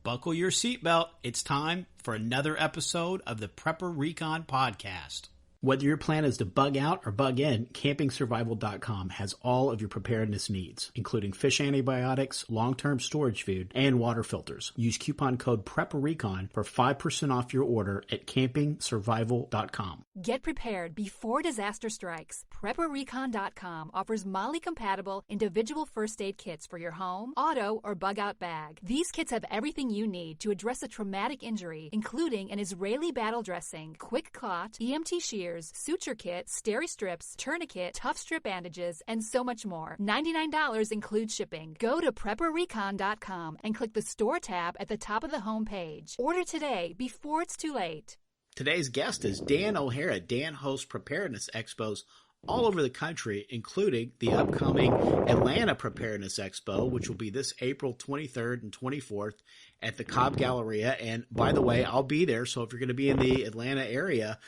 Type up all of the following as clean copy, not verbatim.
Buckle your seatbelt. It's time for another episode of the Prepper Recon podcast. Whether your plan is to bug out or bug in, CampingSurvival.com has all of your preparedness needs, including fish antibiotics, long-term storage food, and water filters. Use coupon code PREPPERRECON for 5% off your order at CampingSurvival.com. Get prepared before disaster strikes. PrepperRecon.com offers MOLLE-compatible individual first aid kits for your home, auto, or bug-out bag. These kits have everything you need to address a traumatic injury, including an Israeli battle dressing, quick clot, EMT shears, suture kit, steri-strips, tourniquet, tough strip bandages, and so much more. $99 includes shipping. Go to PrepperRecon.com and click the Store tab at the top of the home page. Order today before it's too late. Today's guest is Dan O'Hara. Dan hosts Preparedness Expos all over the country, including the upcoming Atlanta Preparedness Expo, which will be this April 23rd and 24th at the Cobb Galleria. And by the way, I'll be there, so if you're going to be in the Atlanta area,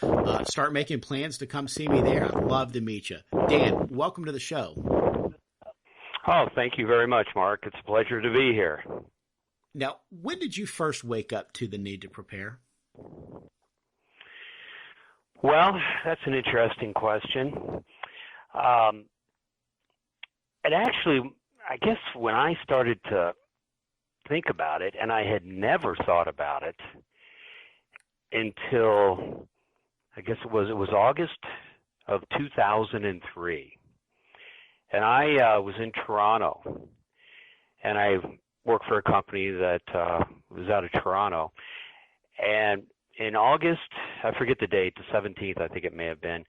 start making plans to come see me there. I'd love to meet you. Dan, welcome to the show. Oh, thank you very much, Mark. It's a pleasure to be here. Now, when did you first wake up to the need to prepare? Well, that's an interesting question. And actually, I guess when I started to think about it, and I had never thought about it until, I guess it was August of 2003. And I was in Toronto, and I worked for a company that was out of Toronto. And in August, I forget the date, the 17th, I think it may have been,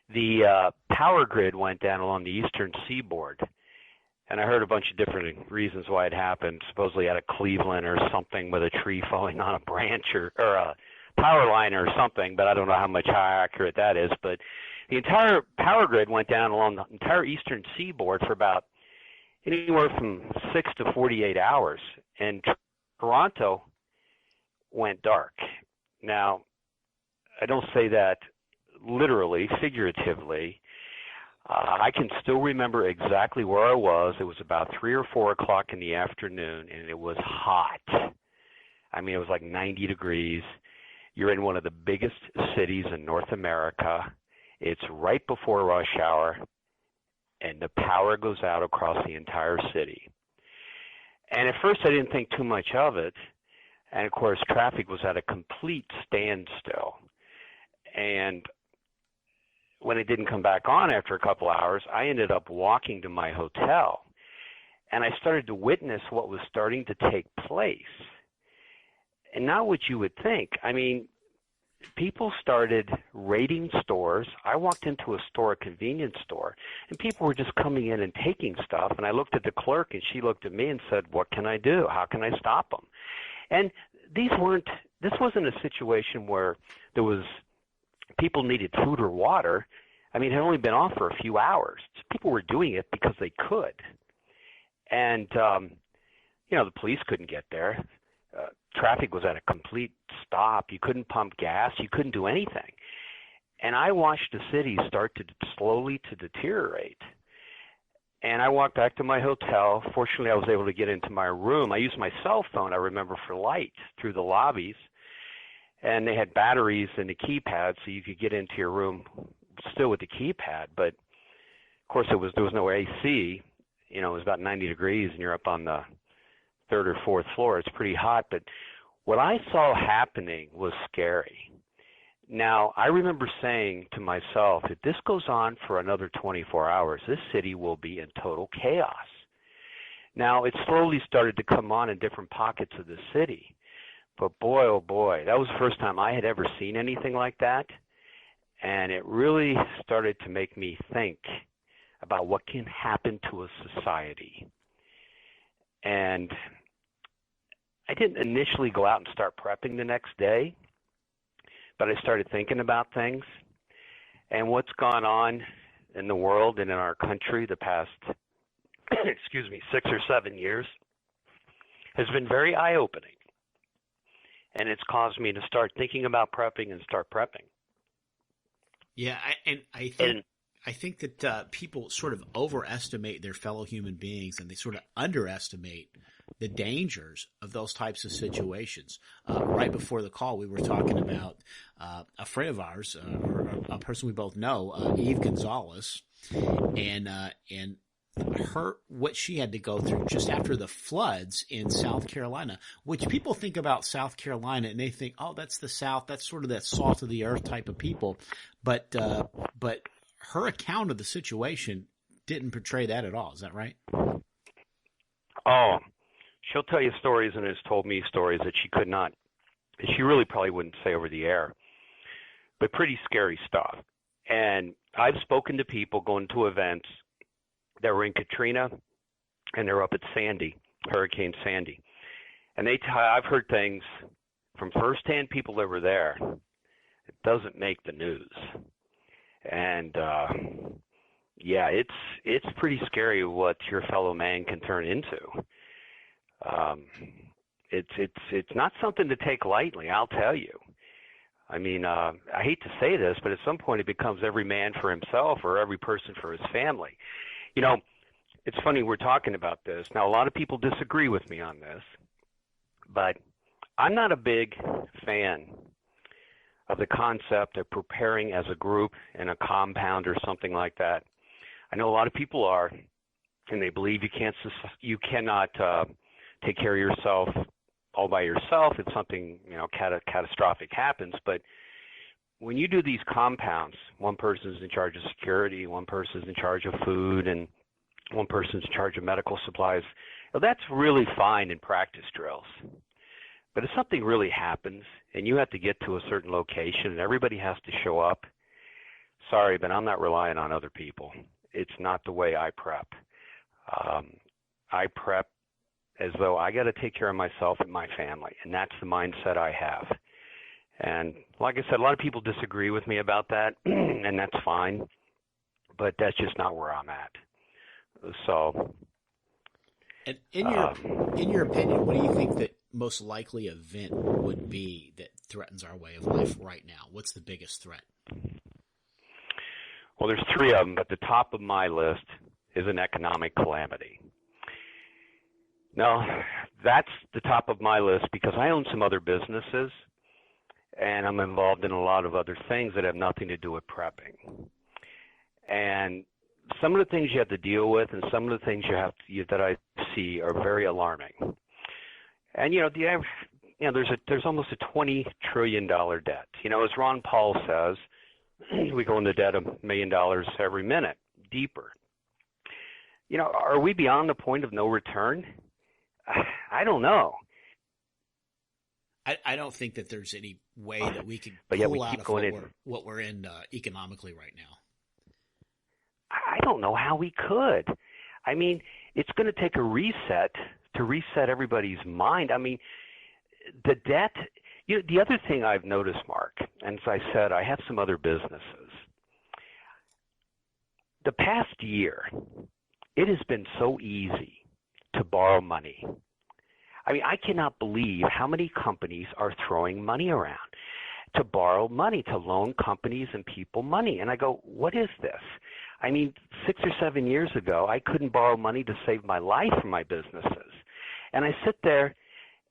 the power grid went down along the eastern seaboard. And I heard a bunch of different reasons why it happened, supposedly out of Cleveland or something with a tree falling on a branch or a power line or something, but I don't know how accurate that is. But the entire power grid went down along the entire eastern seaboard for about anywhere from 6 to 48 hours. And Toronto went dark. Now, I don't say that literally, figuratively. I can still remember exactly where I was. It was about 3 or 4 o'clock in the afternoon, and it was hot. I mean, it was like 90 degrees. You're in one of the biggest cities in North America. It's right before rush hour, and the power goes out across the entire city. And at first, I didn't think too much of it. And, of course, traffic was at a complete standstill. And when it didn't come back on after a couple hours, I ended up walking to my hotel. And I started to witness what was starting to take place. And not what you would think. I mean, people started raiding stores. I walked into a store, a convenience store, and people were just coming in and taking stuff. And I looked at the clerk, and she looked at me and said, "What can I do? How can I stop them?" And this wasn't a situation where there was people needed food or water. I mean, it had only been off for a few hours. People were doing it because they could. And, the police couldn't get there. Traffic was at a complete stop. You couldn't pump gas. You couldn't do anything. And I watched the city start to slowly to deteriorate. And I walked back to my hotel. Fortunately, I was able to get into my room. I used my cell phone, I remember, for light through the lobbies. And they had batteries in the keypad, so you could get into your room still with the keypad. But, of course, there was no AC. It was about 90 degrees, and you're up on the 3rd or 4th floor. It's pretty hot. But what I saw happening was scary. Now, I remember saying to myself, if this goes on for another 24 hours, this city will be in total chaos. Now, it slowly started to come on in different pockets of the city. But boy, oh boy, that was the first time I had ever seen anything like that. And it really started to make me think about what can happen to a society. And I didn't initially go out and start prepping the next day, but I started thinking about things and what's gone on in the world and in our country the past, 6 or 7 years has been very eye-opening. And it's caused me to start thinking about prepping and start prepping. Yeah, I think that people sort of overestimate their fellow human beings, and they sort of underestimate the dangers of those types of situations. Right before the call, we were talking about a friend of ours, or a person we both know, Eve Gonzalez, and what she had to go through just after the floods in South Carolina, which people think about South Carolina and they think, oh, that's the South, that's sort of that salt of the earth type of people, but her account of the situation didn't portray that at all. Is that right? Oh, she'll tell you stories and has told me stories that she really probably wouldn't say over the air, but pretty scary stuff. And I've spoken to people going to events that were in Katrina and they're up at Hurricane Sandy. And I've heard things from firsthand people that were there. It doesn't make the news. And yeah, it's pretty scary what your fellow man can turn into. It's not something to take lightly, I'll tell you. I mean, I hate to say this, but at some point it becomes every man for himself or every person for his family. You know, it's funny we're talking about this. Now, a lot of people disagree with me on this, but I'm not a big fan of the concept of preparing as a group in a compound or something like that. I know a lot of people are, and they believe you cannot take care of yourself all by yourself if something catastrophic happens. But when you do these compounds, one person is in charge of security, one person is in charge of food, and one person is in charge of medical supplies. Well, that's really fine in practice drills. But if something really happens and you have to get to a certain location and everybody has to show up, sorry, but I'm not relying on other people. It's not the way I prep. I prep as though I got to take care of myself and my family, and that's the mindset I have. And like I said, a lot of people disagree with me about that, and that's fine, but that's just not where I'm at. So, and in your opinion, what do you think that most likely event would be that threatens our way of life right now? What's the biggest threat? Well, there's three of them, but the top of my list is an economic calamity. Now, that's the top of my list because I own some other businesses, and I'm involved in a lot of other things that have nothing to do with prepping. And some of the things you have to deal with and some of the things that I see are very alarming. And, there's almost a $20 trillion debt. As Ron Paul says, we go into debt $1 million every minute, deeper. Are we beyond the point of no return? I don't know. I don't think that there's any way that we could pull out of what we're in economically right now. I don't know how we could. I mean, it's going to take a reset to reset everybody's mind. I mean, the debt, the other thing I've noticed, Mark, and as I said, I have some other businesses. The past year, it has been so easy to borrow money. I mean, I cannot believe how many companies are throwing money around to borrow money, to loan companies and people money. And I go, what is this? I mean, 6 or 7 years ago, I couldn't borrow money to save my life from my businesses. And I sit there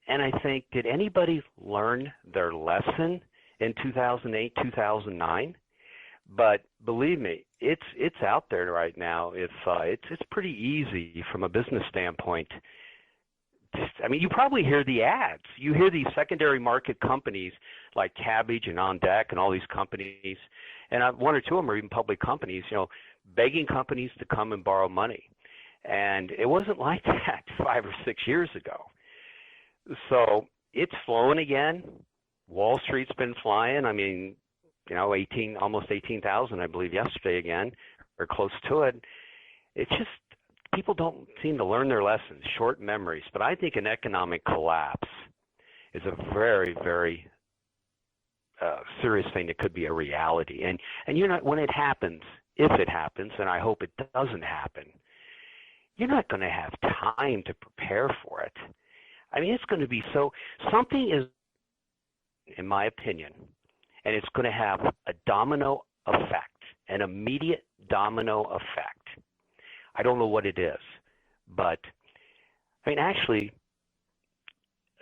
and I think, did anybody learn their lesson in 2008, 2009? But believe me, it's out there right now. It's pretty easy from a business standpoint. I mean, you probably hear the ads. You hear these secondary market companies like Cabbage and On Deck and all these companies, and one or two of them are even public companies, begging companies to come and borrow money. And it wasn't like that 5 or 6 years ago. So it's flowing again. Wall Street's been flying. I mean, almost 18,000, I believe, yesterday again, or close to it. It's just people don't seem to learn their lessons, short memories. But I think an economic collapse is a very, very serious thing that could be a reality. And when it happens, if it happens, and I hope it doesn't happen, you're not going to have time to prepare for it. I mean, it's going to be something is, in my opinion, and it's going to have a domino effect, an immediate domino effect. I don't know what it is, but I mean, actually,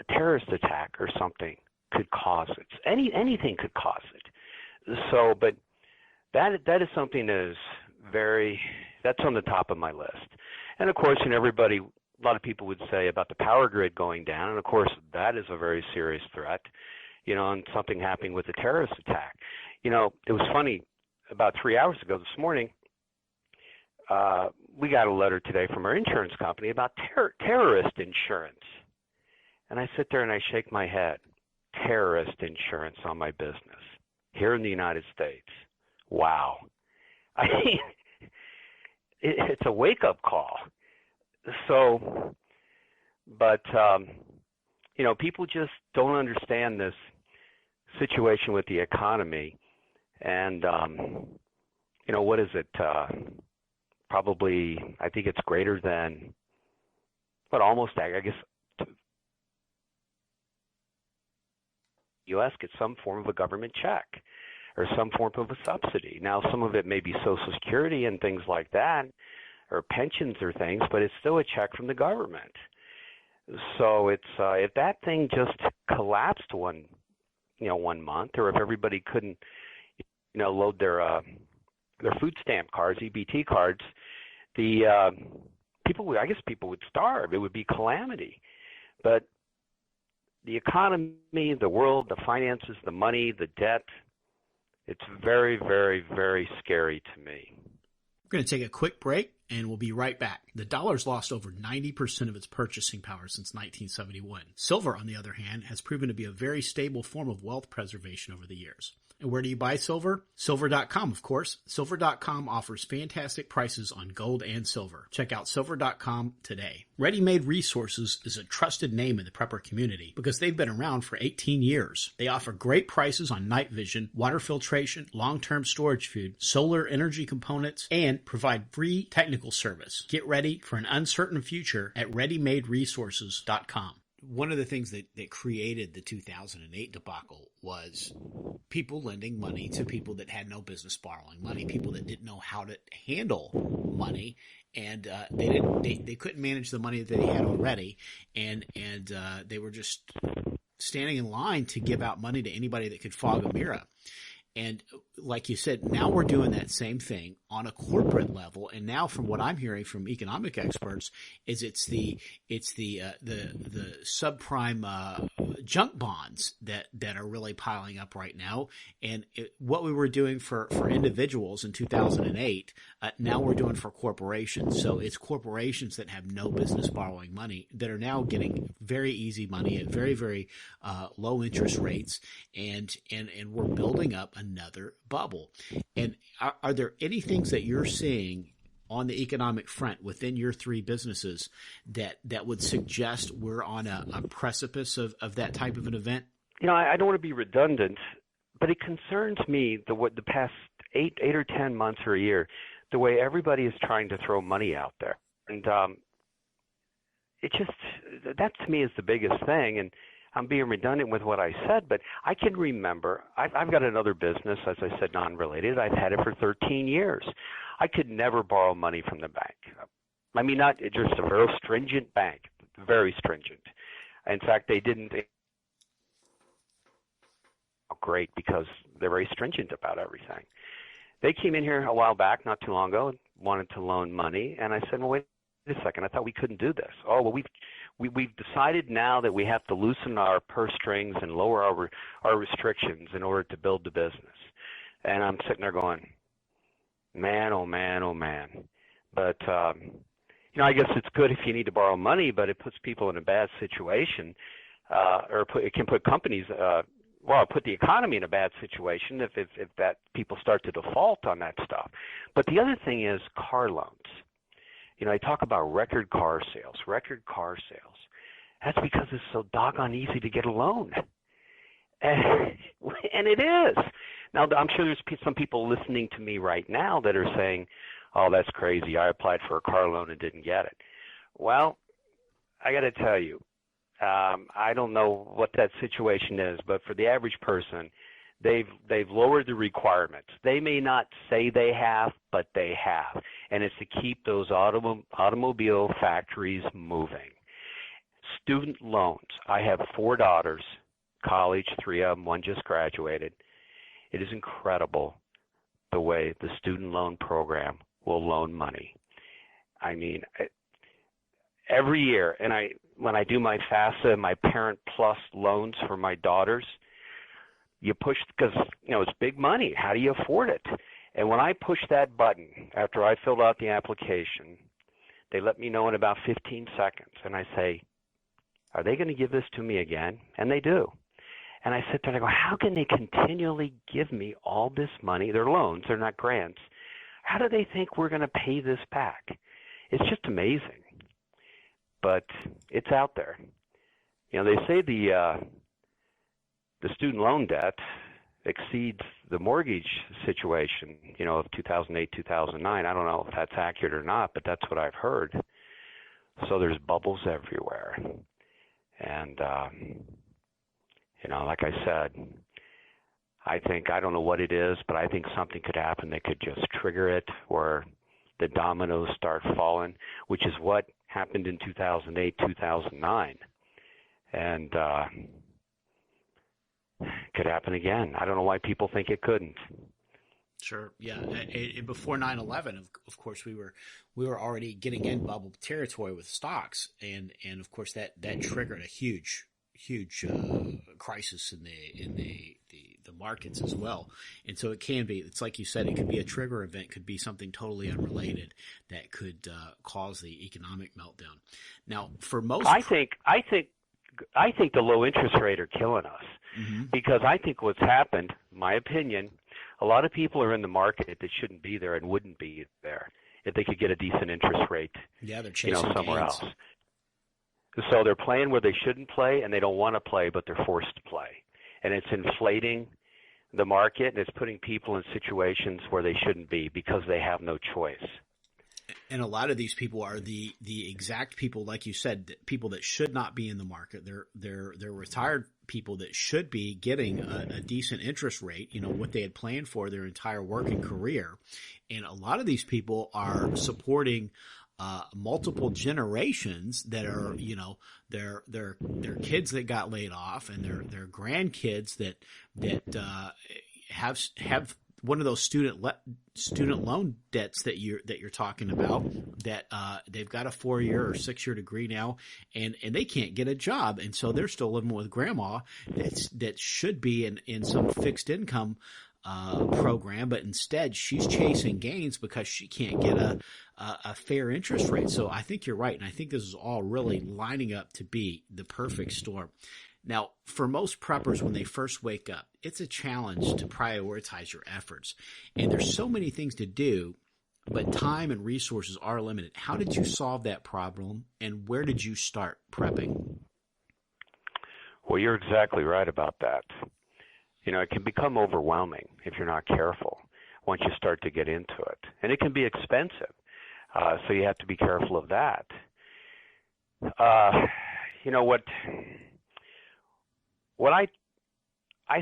a terrorist attack or something could cause it. Anything could cause it. So, but that is something that is that's on the top of my list. And of course, a lot of people would say about the power grid going down, and of course that is a very serious threat, and something happening with a terrorist attack. It was funny, about 3 hours ago this morning, we got a letter today from our insurance company about terrorist insurance. And I sit there and I shake my head. Terrorist insurance on my business here in the United States. Wow. I mean, it's a wake-up call. So, but, people just don't understand this situation with the economy. And, what is it? Probably, I think it's greater than, but almost, I guess, U.S. gets some form of a government check or some form of a subsidy. Now, some of it may be Social Security and things like that, or pensions or things, but it's still a check from the government. So it's if that thing just collapsed one month, or if everybody couldn't, load their food stamp cards, EBT cards, people would starve. It would be calamity. But the economy, the world, the finances, the money, the debt, it's very, very, very scary to me. We're going to take a quick break, and we'll be right back. The dollar's lost over 90% of its purchasing power since 1971. Silver, on the other hand, has proven to be a very stable form of wealth preservation over the years. And where do you buy silver? Silver.com, of course. Silver.com offers fantastic prices on gold and silver. Check out Silver.com today. Ready Made Resources is a trusted name in the prepper community because they've been around for 18 years. They offer great prices on night vision, water filtration, long-term storage food, solar energy components, and provide free technical service. Get ready for an uncertain future at ReadyMadeResources.com. One of the things that created the 2008 debacle was people lending money to people that had no business borrowing money, people that didn't know how to handle money, and they couldn't manage the money that they had already, and they were just standing in line to give out money to anybody that could fog a mirror. And like you said, now we're doing that same thing on a corporate level. And now, from what I'm hearing from economic experts, is it's the subprime junk bonds that are really piling up right now. And what we were doing for individuals in 2008, now we're doing for corporations. So it's corporations that have no business borrowing money that are now getting very easy money at very, very low interest rates, and we're building up another bubble. And are there any things that you're seeing on the economic front within your three businesses that would suggest we're on a precipice of that type of an event? I don't want to be redundant, but it concerns me the past 8 or 10 months or a year, the way everybody is trying to throw money out there. And it just, that to me is the biggest thing. And I'm being redundant with what I said, but I can remember, I've got another business, as I said, non-related. I've had it for 13 years. I could never borrow money from the bank. I mean, not just a very stringent bank, very stringent. In fact, they didn't great because they're very stringent about everything. They came in here a while back, not too long ago, and wanted to loan money, and I said, well, wait a second, I thought we couldn't do this. Oh, well, we've decided now that we have to loosen our purse strings and lower our restrictions in order to build the business. And I'm sitting there going, man, oh man, oh man. But I guess it's good if you need to borrow money, but it puts people in a bad situation, it can put companies, put the economy in a bad situation if that people start to default on that stuff. But the other thing is car loans. I talk about record car sales. That's because it's so doggone easy to get a loan. And it is. Now, I'm sure there's some people listening to me right now that are saying, oh, that's crazy. I applied for a car loan and didn't get it. Well, I got to tell you, I don't know what that situation is, but for the average person, they've lowered the requirements. They may not say they have, but they have, and it's to keep those automobile factories moving. student loans. I have 4 daughters, college, 3 of them, one just graduated. It is incredible the way the student loan program will loan money. I mean, every year, and when I do my FAFSA, my Parent Plus loans for my daughters, you push, because it's big money. How do you afford it? And when I push that button after I filled out the application, they let me know in about 15 seconds, and I say, are they going to give this to me again? And they do. And I sit there and I go, how can they continually give me all this money? They're loans, they're not grants. How do they think we're going to pay this back? It's just amazing. But it's out there. They say the student loan debt exceeds the mortgage situation, of 2008, 2009. I don't know if that's accurate or not, but that's what I've heard. So there's bubbles everywhere. And, like I said, I don't know what it is, but I think something could happen that could just trigger it, or the dominoes start falling, which is what happened in 2008, 2009. And could happen again. I don't know why people think it couldn't. Sure. Yeah. Before 9/11, of course, we were already getting in bubble territory with stocks, and of course that triggered a huge crisis in the markets as well. And so it's like you said, it could be a trigger event, could be something totally unrelated that could cause the economic meltdown. Now, for most, I think the low interest rate are killing us. Mm-hmm. Because I think what's happened, my opinion, a lot of people are in the market that shouldn't be there and wouldn't be there if they could get a decent interest rate. Yeah, they're chasing somewhere gains. else. So they're playing where they shouldn't play, and they don't want to play, but they're forced to play. And it's inflating the market, and it's putting people in situations where they shouldn't be because they have no choice. And a lot of these people are the exact people, like you said, people that should not be in the market. They're retired people that should be getting a decent interest rate, what they had planned for their entire working career. And a lot of these people are supporting multiple generations that are, their kids that got laid off, and their grandkids that have one of those student loan debts that you're talking about, that they've got a 4-year or 6-year degree now, and they can't get a job, and so they're still living with grandma that should be in some fixed income program, but instead she's chasing gains because she can't get a fair interest rate. So I think you're right, and I think this is all really lining up to be the perfect storm. Now, for most preppers, when they first wake up, it's a challenge to prioritize your efforts. And there's so many things to do, but time and resources are limited. How did you solve that problem, and where did you start prepping? Well, you're exactly right about that. It can become overwhelming if you're not careful once you start to get into it. And it can be expensive, so you have to be careful of that. What I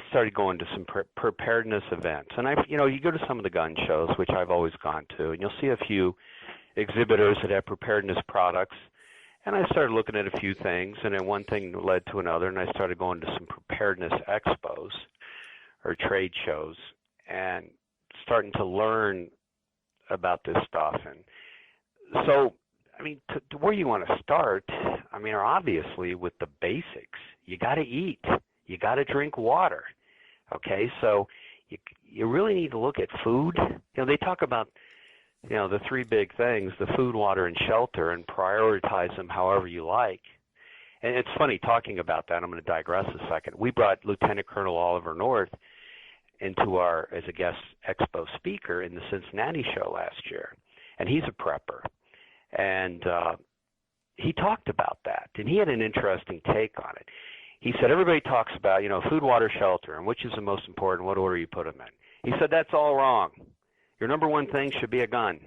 started going to some preparedness events, and you go to some of the gun shows, which I've always gone to, and you'll see a few exhibitors that have preparedness products. And I started looking at a few things, and then one thing led to another, and I started going to some preparedness expos or trade shows and starting to learn about this stuff. And so, to where you want to start, are obviously with the basics. You got to eat. You got to drink water. Okay, so you really need to look at food. They talk about the 3 big things: the food, water, and shelter, and prioritize them however you like. And it's funny talking about that. I'm going to digress a second. We brought Lieutenant Colonel Oliver North into as a guest expo speaker in the Cincinnati show last year, and he's a prepper. And he talked about that, and he had an interesting take on it. He said everybody talks about, food, water, shelter, and which is the most important, what order you put them in. He said that's all wrong. Your number 1 thing should be a gun.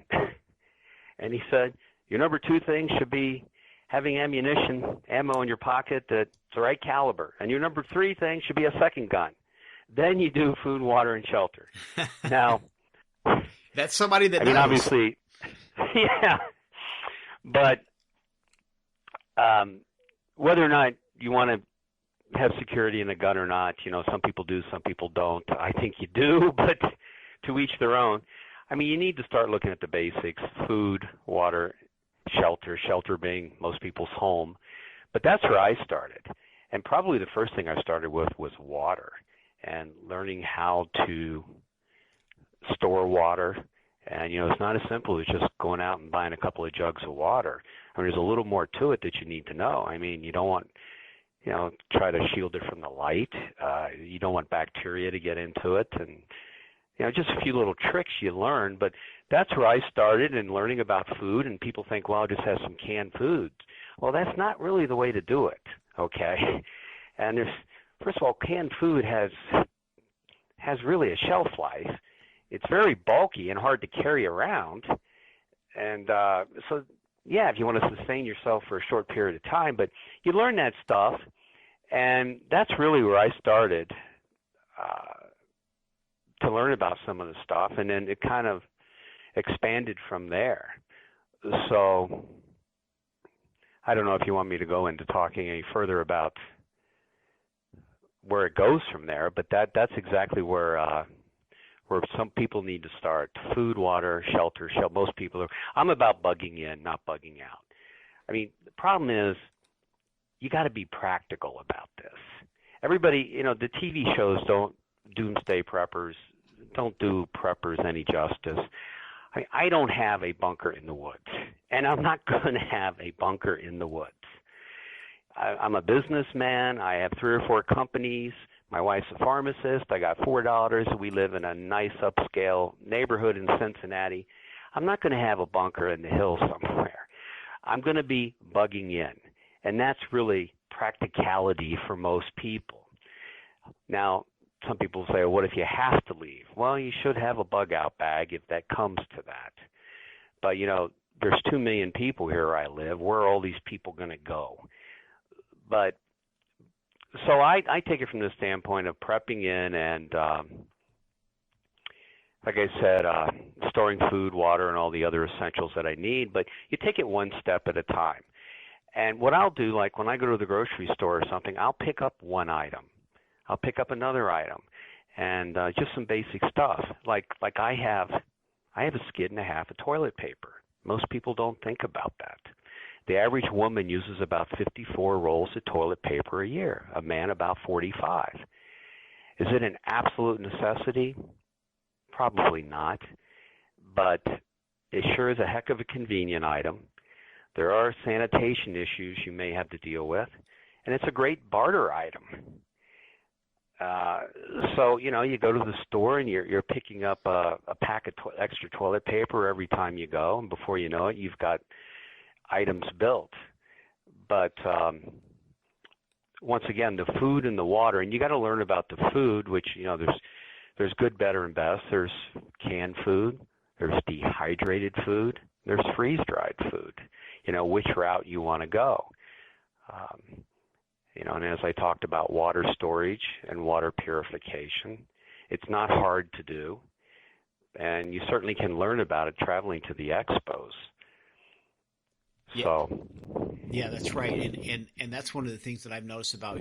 And he said your number 2 thing should be having ammo in your pocket that's the right caliber. And your number 3 thing should be a second gun. Then you do food, water, and shelter. Now, that's somebody that knows. Obviously, yeah. But whether or not you want to have security in a gun or not, some people do, some people don't. I think you do, but to each their own. I mean, you need to start looking at the basics: food, water, shelter being most people's home. But that's where I started. And probably the first thing I started with was water, and learning how to store water. And, it's not as simple as just going out and buying a couple of jugs of water. I mean, there's a little more to it that you need to know. I mean, you don't want, try to shield it from the light. You don't want bacteria to get into it. And, just a few little tricks you learn. But that's where I started in learning about food. And people think, well, I'll just have some canned foods. Well, that's not really the way to do it, okay? And first of all, canned food has really a shelf life. It's very bulky and hard to carry around. And so, yeah, if you want to sustain yourself for a short period of time, but you learn that stuff, and that's really where I started to learn about some of the stuff, and then it kind of expanded from there. So I don't know if you want me to go into talking any further about where it goes from there, but that's exactly where some people need to start. Food, water, shelter. Most people are. I'm about bugging in, not bugging out. I mean, the problem is you got to be practical about this. Everybody, the TV shows don't doomsday preppers, don't do preppers any justice. I don't have a bunker in the woods, and I'm not going to have a bunker in the woods. I'm a businessman. I have 3 or 4 companies. My wife's a pharmacist. I got 4 daughters. We live in a nice upscale neighborhood in Cincinnati. I'm not going to have a bunker in the hills somewhere. I'm going to be bugging in, and that's really practicality for most people. Now, some people say, well, what if you have to leave? Well, you should have a bug out bag if that comes to that. But, there's 2 million people here where I live. Where are all these people going to go? But so I take it from the standpoint of prepping in and, like I said, storing food, water, and all the other essentials that I need. But you take it one step at a time. And what I'll do, like when I go to the grocery store or something, I'll pick up one item. I'll pick up another item, and just some basic stuff. Like I have a skid and a half of toilet paper. Most people don't think about that. The average woman uses about 54 rolls of toilet paper a year, a man about 45. Is it an absolute necessity? Probably not, but it sure is a heck of a convenient item. There are sanitation issues you may have to deal with, and it's a great barter item. So, you go to the store and you're picking up a pack of extra toilet paper every time you go, and before you know it, you've got items built. But once again, the food and the water, and you got to learn about the food, which, there's good, better, and best. There's canned food, there's dehydrated food, there's freeze-dried food, which route you want to go. And as I talked about water storage and water purification, it's not hard to do, and you certainly can learn about it traveling to the expos. Yeah. So, yeah, that's right, and that's one of the things that I've noticed about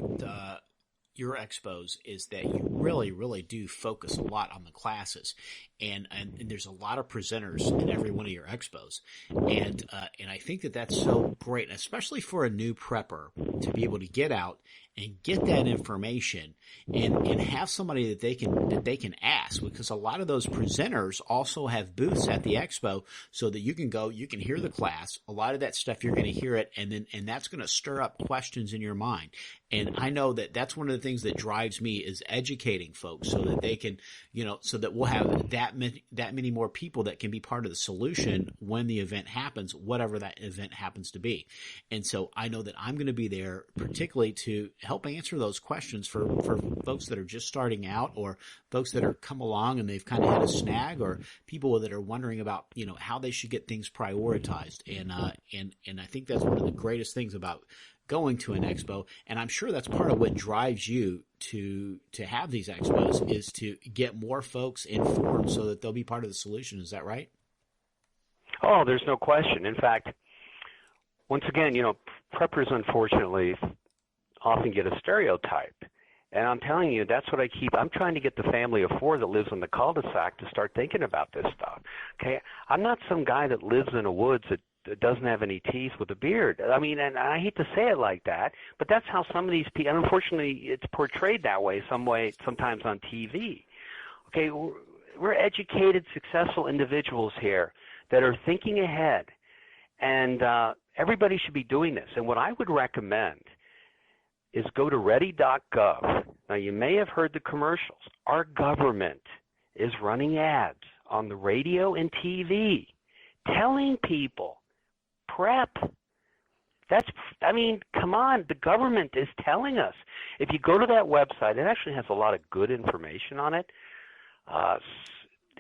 your expos is that you really, really do focus a lot on the classes, and there's a lot of presenters in every one of your expos, and I think that that's so great, especially for a new prepper to be able to get out and get that information and have somebody that they can ask, because a lot of those presenters also have booths at the expo so that you can go, you can hear the class. A lot of that stuff you're going to hear it, and that's going to stir up questions in your mind. And I know that that's one of the things that drives me is educating folks so that they can, so that we'll have that many more people that can be part of the solution when the event happens, whatever that event happens to be. And so I know that I'm going to be there particularly to help answer those questions for folks that are just starting out, or folks that are come along and they've kind of had a snag, or people that are wondering about, how they should get things prioritized. And I think that's one of the greatest things about going to an expo, and I'm sure that's part of what drives you to have these expos, is to get more folks informed so that they'll be part of the solution. Is that right? Oh, there's no question. In fact, once again, preppers, unfortunately, often get a stereotype. And I'm telling you, that's what I'm trying to get the family of 4 that lives in the cul-de-sac to start thinking about this stuff. Okay? I'm not some guy that lives in the woods that doesn't have any teeth with a beard. I mean, and I hate to say it like that, but that's how some of these people, and unfortunately, it's portrayed that way sometimes on TV. Okay? We're educated, successful individuals here that are thinking ahead, and everybody should be doing this. And what I would recommend is go to ready.gov. Now, you may have heard the commercials. Our government is running ads on the radio and TV telling people, prep. Come on, the government is telling us. If you go to that website, it actually has a lot of good information on it.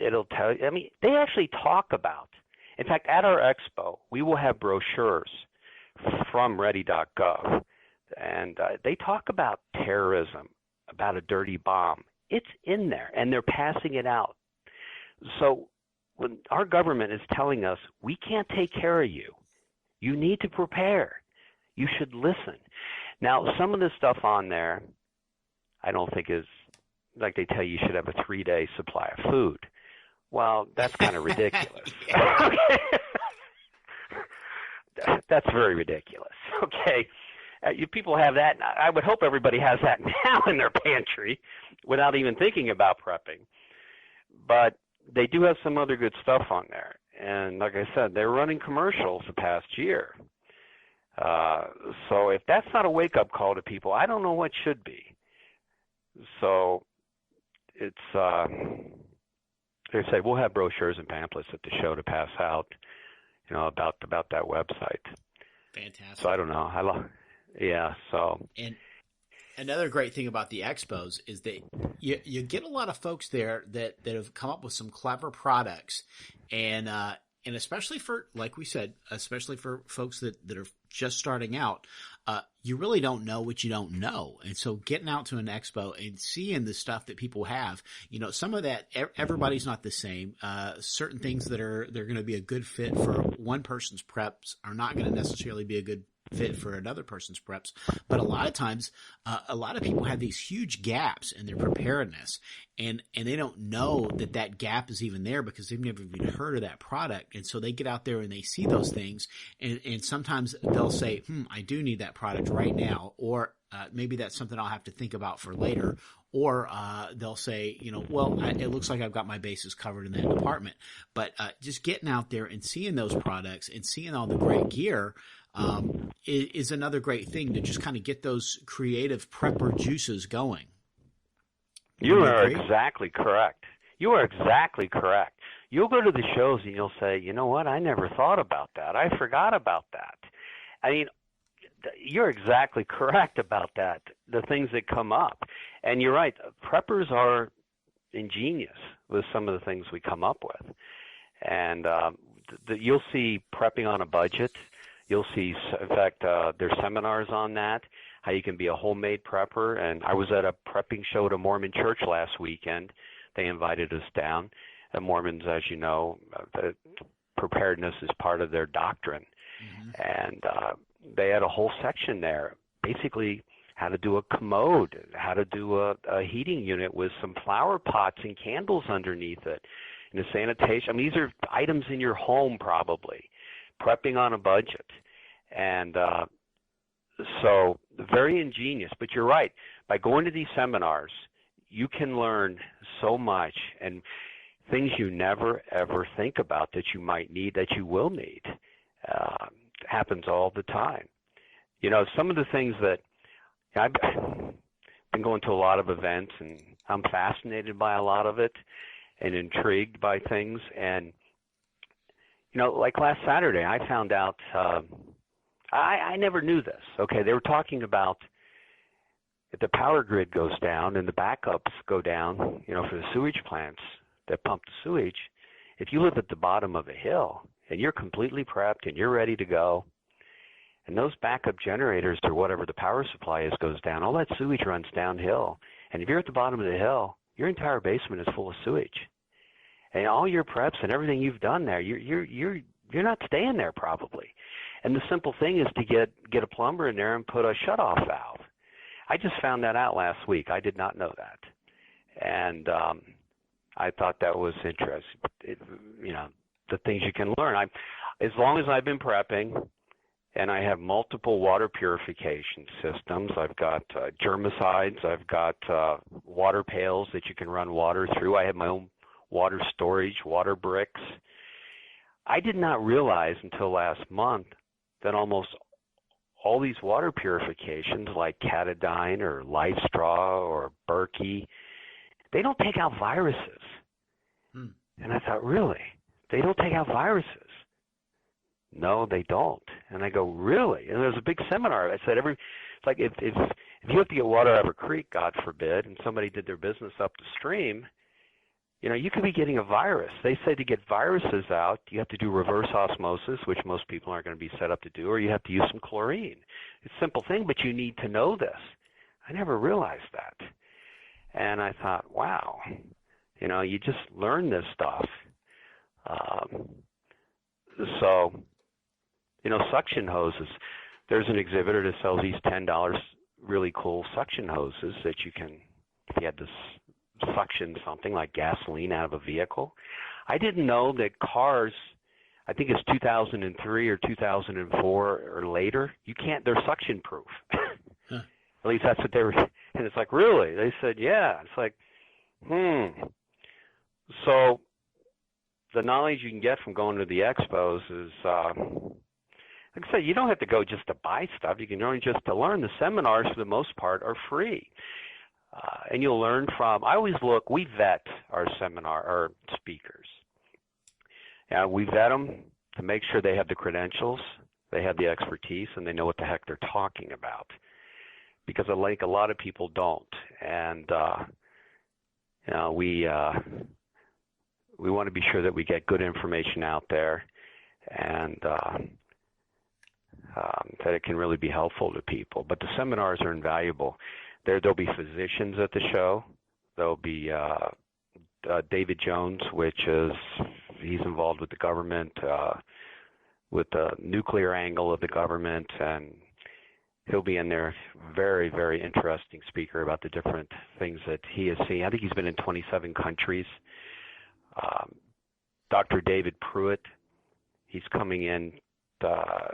It'll tell you, they actually talk about, in fact, at our expo, we will have brochures from ready.gov. And they talk about terrorism, about a dirty bomb. It's in there, and they're passing it out. So when our government is telling us, we can't take care of you, you need to prepare. You should listen. Now, some of the stuff on there, I don't think is, like they tell you should have a 3-day supply of food. Well, that's kind of ridiculous. That's very ridiculous. Okay. You people have that. I would hope everybody has that now in their pantry without even thinking about prepping. But they do have some other good stuff on there. And like I said, they're running commercials the past year. So if that's not a wake-up call to people, I don't know what should be. So it's, they say we'll have brochures and pamphlets at the show to pass out, about that website. Fantastic. So I don't know. Yeah, so. And another great thing about the expos is that you get a lot of folks there that have come up with some clever products, and especially for, like we said, especially for folks that are just starting out, you really don't know what you don't know. And so getting out to an expo and seeing the stuff that people have, some of that, everybody's not the same. Certain things they're going to be a good fit for one person's preps are not going to necessarily be a good fit for another person's preps. But a lot of times, a lot of people have these huge gaps in their preparedness, and they don't know that gap is even there because they've never even heard of that product. And so they get out there and they see those things, and sometimes they'll say, I do need that product right now, or maybe that's something I'll have to think about for later. Or they'll say, it looks like I've got my bases covered in that department. But just getting out there and seeing those products and seeing all the great gear is another great thing to just kind of get those creative prepper juices going. You are exactly correct. You are exactly correct. You'll go to the shows and you'll say, you know what, I never thought about that. I forgot about that. You're exactly correct about that, the things that come up. And you're right, preppers are ingenious with some of the things we come up with. And you'll see prepping on a budget. You'll see, in fact, there's seminars on that, how you can be a homemade prepper. And I was at a prepping show at a Mormon church last weekend. They invited us down. And Mormons, as you know, preparedness is part of their doctrine. Mm-hmm. And they had a whole section there, basically how to do a commode, how to do a heating unit with some flower pots and candles underneath it, and the sanitation. These are items in your home probably, prepping on a budget. And so very ingenious. But you're right. By going to these seminars, you can learn so much, and things you never, ever think about that you might need, that you will need. Happens all the time. Some of the things that I've been going to a lot of events, and I'm fascinated by a lot of it and intrigued by things. And, like last Saturday, I found out, I never knew this. Okay, they were talking about if the power grid goes down and the backups go down, for the sewage plants that pump the sewage, if you live at the bottom of a hill and you're completely prepped and you're ready to go, and those backup generators or whatever the power supply is goes down, all that sewage runs downhill. And if you're at the bottom of the hill, your entire basement is full of sewage. And all your preps and everything you've done there, you're not staying there probably. And the simple thing is to get a plumber in there and put a shutoff valve. I just found that out last week. I did not know that. And I thought that was interesting. The things you can learn. As long as I've been prepping, and I have multiple water purification systems. I've got germicides. I've got water pails that you can run water through. I have my own water storage, water bricks. I did not realize until last month that almost all these water purifications like Catadine or Life Straw or Berkey, they don't take out viruses. And I thought, really? They don't take out viruses? No, they don't. And I go, really? And there's a big seminar. I said, it's like if you have to get water out of a creek, God forbid, and somebody did their business up the stream, you could be getting a virus. They say to get viruses out, you have to do reverse osmosis, which most people aren't going to be set up to do, or you have to use some chlorine. It's a simple thing, but you need to know this. I never realized that. And I thought, wow, you just learn this stuff. Suction hoses. There's an exhibitor that sells these $10 really cool suction hoses that you can, if you had to suction something like gasoline out of a vehicle. I didn't know that cars, I think it's 2003 or 2004 or later, they're suction proof. Huh. At least that's what they were, and it's like, really? They said, yeah. It's like, So the knowledge you can get from going to the expos is, like I said, you don't have to go just to buy stuff. You can only just to learn. The seminars, for the most part, are free. And you'll learn from, we vet our speakers. We vet them to make sure they have the credentials, they have the expertise, and they know what the heck they're talking about. Because a lot of people don't. And, we want to be sure that we get good information out there and that it can really be helpful to people. But the seminars are invaluable. There'll be physicians at the show. There'll be David Jones, he's involved with the government, with the nuclear angle of the government, and he'll be in there. Very, very interesting speaker about the different things that he has seen. I think he's been in 27 countries. Dr. David Pruitt, he's coming in.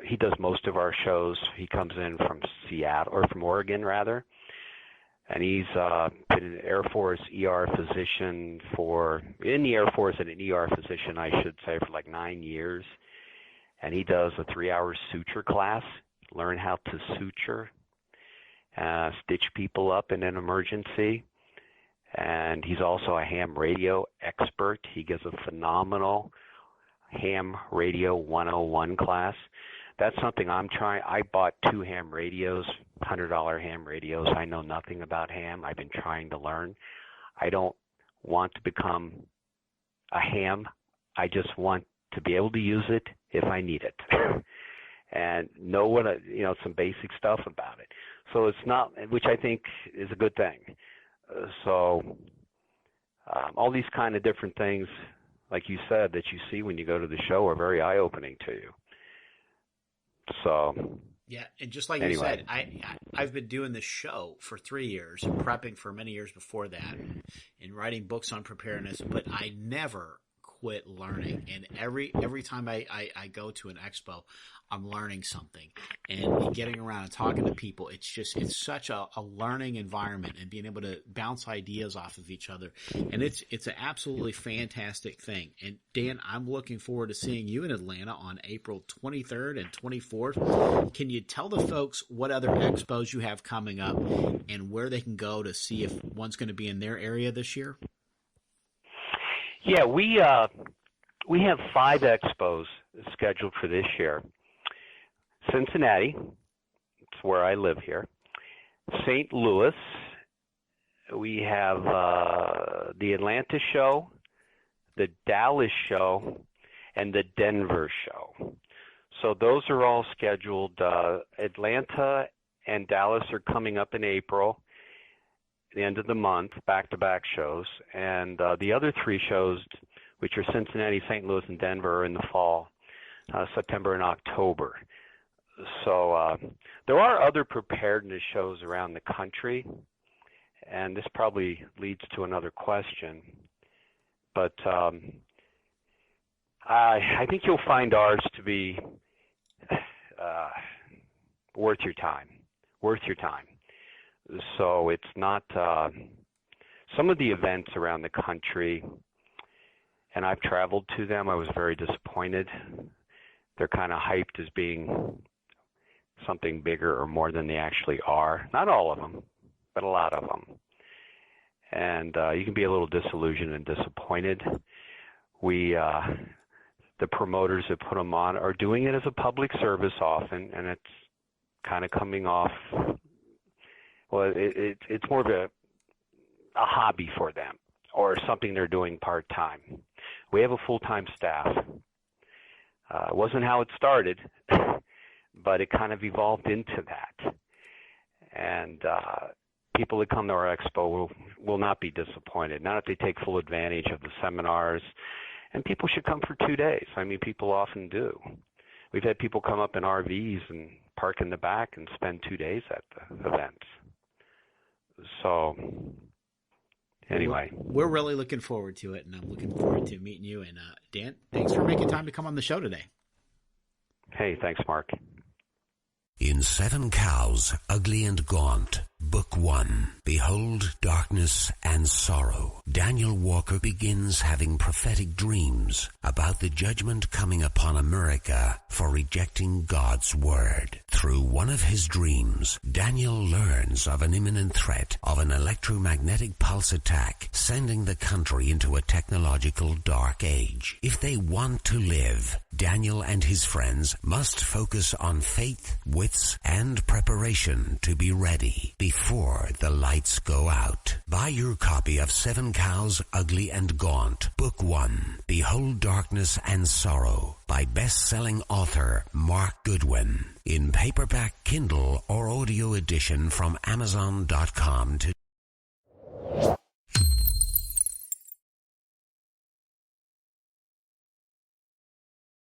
He does most of our shows. He comes in from Seattle, or from Oregon, rather. And he's been an Air Force ER physician in the Air Force, and an ER physician, I should say, for like 9 years. And he does a 3-hour suture class, learn how to suture, stitch people up in an emergency. And he's also a ham radio expert. He gives a phenomenal ham radio 101 class. That's something I'm trying. I bought 2 ham radios, $100 ham radios. I know nothing about ham. I've been trying to learn. I don't want to become a ham. I just want to be able to use it if I need it and know some basic stuff about it. So it's not, which I think is a good thing. All these kind of different things, like you said, that you see when you go to the show are very eye-opening to you. So yeah, and just like you said, I've been doing this show for 3 years and prepping for many years before that and writing books on preparedness, but I never quit learning. And every time I go to an expo, I'm learning something and getting around and talking to people. It's such a learning environment and being able to bounce ideas off of each other. And it's an absolutely fantastic thing. And Dan, I'm looking forward to seeing you in Atlanta on April 23rd and 24th. Can you tell the folks what other expos you have coming up and where they can go to see if one's going to be in their area this year? Yeah, we have 5 expos scheduled for this year. Cincinnati, it's where I live here. St. Louis, we have the Atlanta show, the Dallas show, and the Denver show. So those are all scheduled. Atlanta and Dallas are coming up in April, the end of the month, back-to-back shows. And the other 3 shows, which are Cincinnati, St. Louis, and Denver, are in the fall, September and October. So there are other preparedness shows around the country, and this probably leads to another question, but I think you'll find ours to be worth your time. So it's not some of the events around the country, and I've traveled to them. I was very disappointed. They're kind of hyped as being something bigger or more than they actually are. Not all of them, but a lot of them. And you can be a little disillusioned and disappointed. The promoters that put them on are doing it as a public service often, and it's kind of coming off, well, it's more of a hobby for them or something they're doing part-time. We have a full-time staff. It wasn't how it started, but it kind of evolved into that. And people that come to our expo will not be disappointed, not if they take full advantage of the seminars. And people should come for 2 days. I mean, people often do. We've had people come up in RVs and park in the back and spend 2 days at the events. So, anyway. We're really looking forward to it, and I'm looking forward to meeting you. And Dan, thanks for making time to come on the show today. Hey, thanks, Mark. In 7 Cows, Ugly and Gaunt, Book 1, Behold Darkness and Sorrow, Daniel Walker begins having prophetic dreams about the judgment coming upon America for rejecting God's word. Through one of his dreams, Daniel learns of an imminent threat of an electromagnetic pulse attack, sending the country into a technological dark age. If they want to live, Daniel and his friends must focus on faith, wits, and preparation to be ready before the lights go out. Buy your copy of 7 Cows, Ugly and Gaunt, Book 1, Behold Darkness and Sorrow, by best-selling author Mark Goodwin, in paperback, Kindle, or audio edition from Amazon.com today.